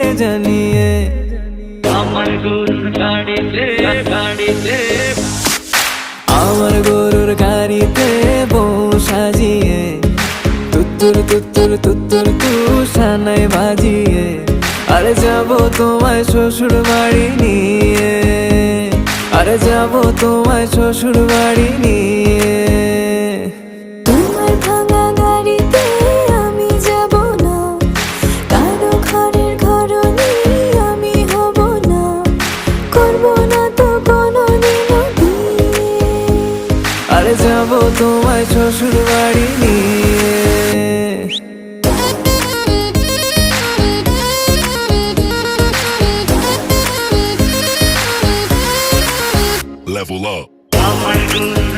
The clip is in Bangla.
জানিয়ে আমার গরুর গাড়িতে আমার গরুর গাড়িতে বউ সাজিয়ে তুত্তুর তুত্তুর তুত্তুর তুষানায় বাজিয়ে আরে যাব তোমায় শ্বশুর বাড়ি নিয়ে, আরে যাব তোমায় শ্বশুর বাড়ি নিয়ে। তোমার ভাঙা গাড়িতে আমি যাব না, কারো ঘরের ঘরনি আমি হব না, করব না তো কোনোদিনও বিয়ে। আরে যাব তোমায় শ্বশুর বাড়ি নিয়ে। Level up. আমার গরুর